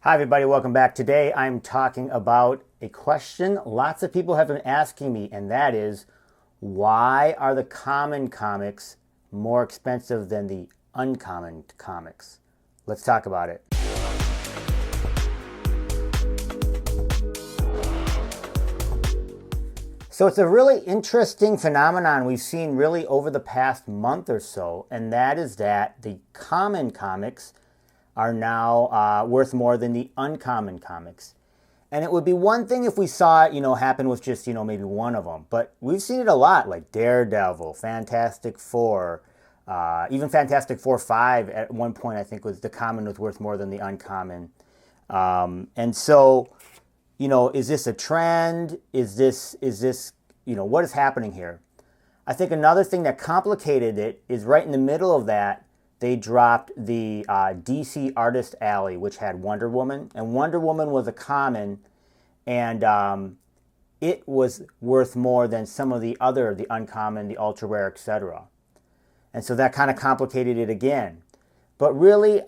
Hi everybody, welcome back. Today I'm talking about a question lots of people have been asking me, and that is, why are the common comics more expensive than the uncommon comics? Let's talk about it. So it's a really interesting phenomenon we've seen really over the past month or so, and that is that the common comics are now worth more than the uncommon comics. And it would be one thing if we saw it, happen with just, maybe one of them. But we've seen it a lot, like Daredevil, Fantastic Four, even Fantastic Four 5 at one point, I think, was the common was worth more than the uncommon. And so, is this a trend? Is this, what is happening here? I think another thing that complicated it is right in the middle of that, they dropped the DC Artist Alley, which had Wonder Woman. And Wonder Woman was a common, and it was worth more than some of the uncommon, the ultra rare, etc. And so that kind of complicated it again. But really,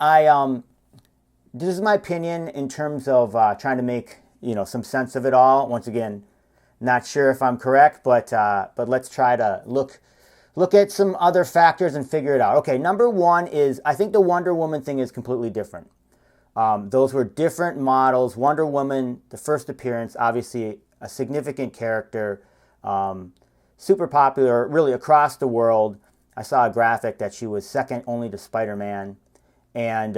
this is my opinion in terms of trying to make some sense of it all. Once again, not sure if I'm correct, but let's try to look at some other factors and figure it out. Okay, number one is I think the Wonder Woman thing is completely different. Those were different models. Wonder Woman, the first appearance, obviously a significant character, super popular, really across the world. I saw a graphic that she was second only to Spider-Man, and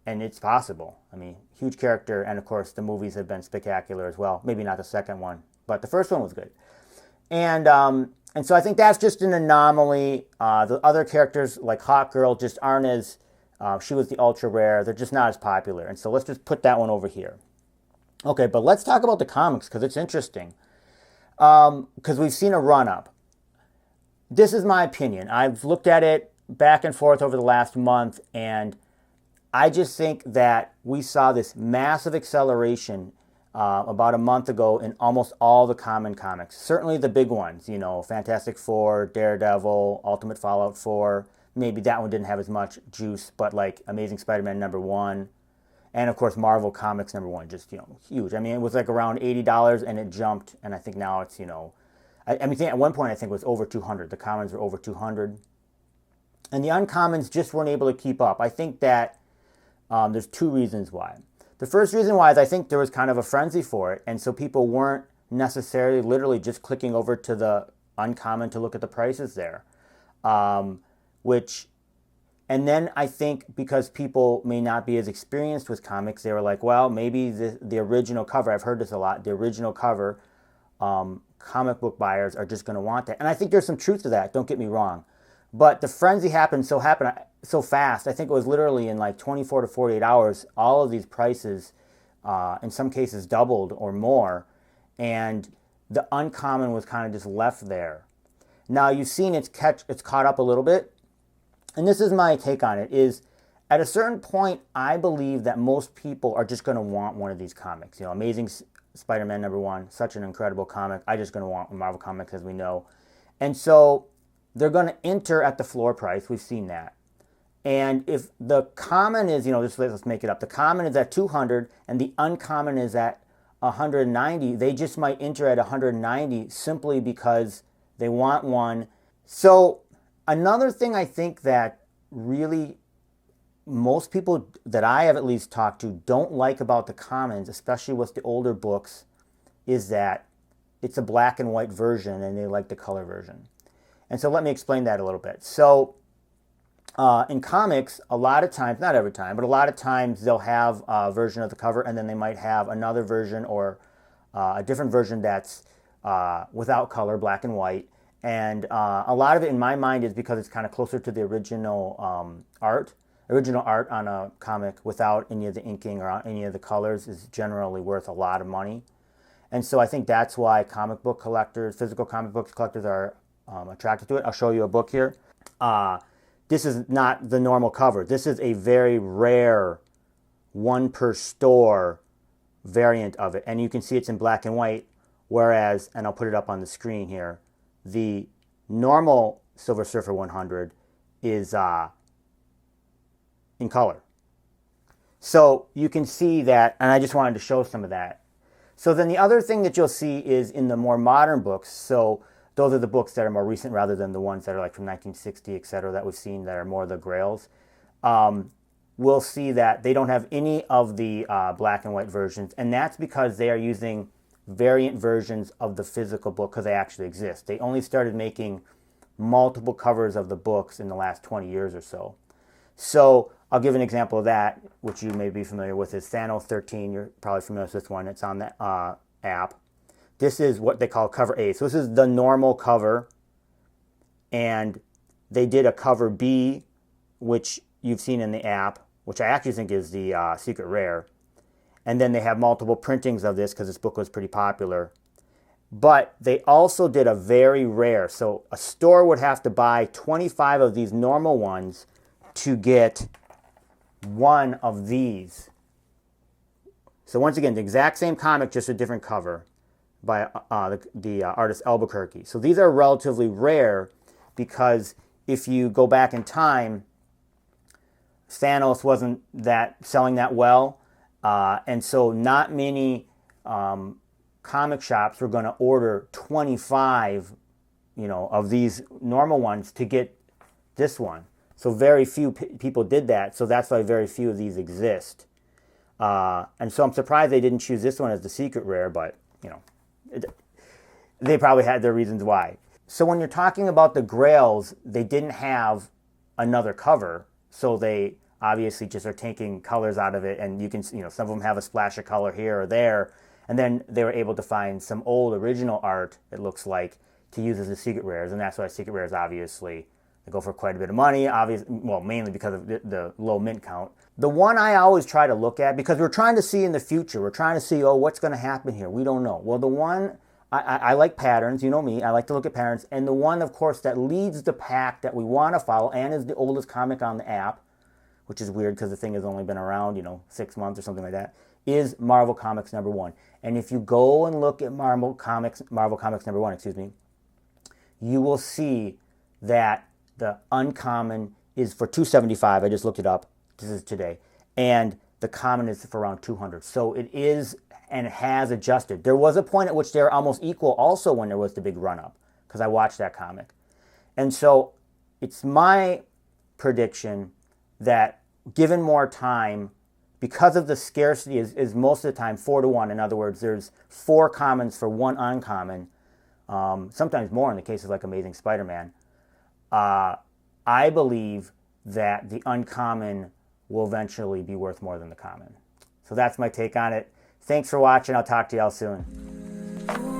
it's possible. I mean, huge character, and of course the movies have been spectacular as well. Maybe not the second one, but the first one was good. And so I think that's just an anomaly. The other characters like Hawkgirl just aren't as, she was the ultra rare. They're just not as popular. And so let's just put that one over here. Okay, but let's talk about the comics because it's interesting. Because we've seen a run up. This is my opinion. I've looked at it back and forth over the last month, and I just think that we saw this massive acceleration about a month ago in almost all the common comics. Certainly the big ones, Fantastic Four, Daredevil, Ultimate Fallout 4. Maybe that one didn't have as much juice, but like Amazing Spider-Man #1. And of course Marvel Comics #1, just, huge. I mean, it was like around $80 and it jumped, and I think now it's, I mean, at one point I think it was over 200. The commons were over 200. And the uncommons just weren't able to keep up. I think that there's two reasons why. The first reason why is I think there was kind of a frenzy for it, and so people weren't necessarily literally just clicking over to the uncommon to look at the prices there. And then I think because people may not be as experienced with comics, they were like, well, maybe the original cover, I've heard this a lot, the original cover, comic book buyers are just going to want that. And I think there's some truth to that, don't get me wrong. But the frenzy happened so fast. I think it was literally in like 24 to 48 hours, all of these prices, in some cases, doubled or more. And the uncommon was kind of just left there. Now, you've seen it's caught up a little bit. And this is my take on it, is at a certain point, I believe that most people are just going to want one of these comics. Amazing Spider-Man #1, such an incredible comic. I'm just going to want Marvel Comics, as we know. And so they're going to enter at the floor price. We've seen that. And if the common is, let's make it up. The common is at 200 and the uncommon is at 190. They just might enter at 190 simply because they want one. So another thing I think that really most people that I have at least talked to don't like about the commons, especially with the older books, is that it's a black and white version and they like the color version. And so let me explain that a little bit. So in comics, a lot of times, not every time, but a lot of times they'll have a version of the cover and then they might have another version or a different version that's without color, black and white. And a lot of it in my mind is because it's kind of closer to the original art. Original art on a comic without any of the inking or any of the colors is generally worth a lot of money. And so I think that's why comic book collectors, physical comic book collectors are attracted to it. I'll show you a book here. This is not the normal cover. This is a very rare one per store variant of it. And you can see it's in black and white, whereas, and I'll put it up on the screen here, the normal Silver Surfer 100 is in color. So you can see that, and I just wanted to show some of that. So then the other thing that you'll see is in the more modern books. So those are the books that are more recent rather than the ones that are like from 1960, et cetera, that we've seen that are more the grails. We'll see that they don't have any of the black and white versions, and that's because they are using variant versions of the physical book because they actually exist. They only started making multiple covers of the books in the last 20 years or so. So I'll give an example of that, which you may be familiar with, is Thanos 13. You're probably familiar with this one. It's on the app. This is what they call cover A. So this is the normal cover, and they did a cover B, which you've seen in the app, which I actually think is the secret rare. And then they have multiple printings of this because this book was pretty popular. But they also did a very rare. So a store would have to buy 25 of these normal ones to get one of these. So once again, the exact same comic, just a different cover by the artist Albuquerque. So these are relatively rare because if you go back in time, Thanos wasn't selling that well, and so not many comic shops were going to order 25, of these normal ones to get this one. So very few people did that. So that's why very few of these exist. And so I'm surprised they didn't choose this one as the secret rare, but they probably had their reasons why. So when you're talking about the Grails, they didn't have another cover, so they obviously just are taking colors out of it, and you can, some of them have a splash of color here or there, and then they were able to find some old original art, it looks like, to use as the secret rares, and that's why secret rares obviously they go for quite a bit of money, mainly because of the low mint count. The one I always try to look at, because we're trying to see in the future, we're trying to see, what's going to happen here? We don't know. Well, the one, I like patterns, you know me, I like to look at patterns, and the one, of course, that leads the pack that we want to follow, and is the oldest comic on the app, which is weird because the thing has only been around, 6 months or something like that, is Marvel Comics #1. And if you go and look at Marvel Comics #1, you will see that the uncommon is for $275. I just looked it up. This is today. And the common is for around $200. So it is, and it has adjusted. There was a point at which they were almost equal also when there was the big run-up, because I watched that comic. And so it's my prediction that given more time, because of the scarcity is most of the time 4-to-1. In other words, there's 4 commons for 1 uncommon, sometimes more in the case of like Amazing Spider-Man. I believe that the uncommon will eventually be worth more than the common. So that's my take on it. Thanks for watching. I'll talk to y'all soon.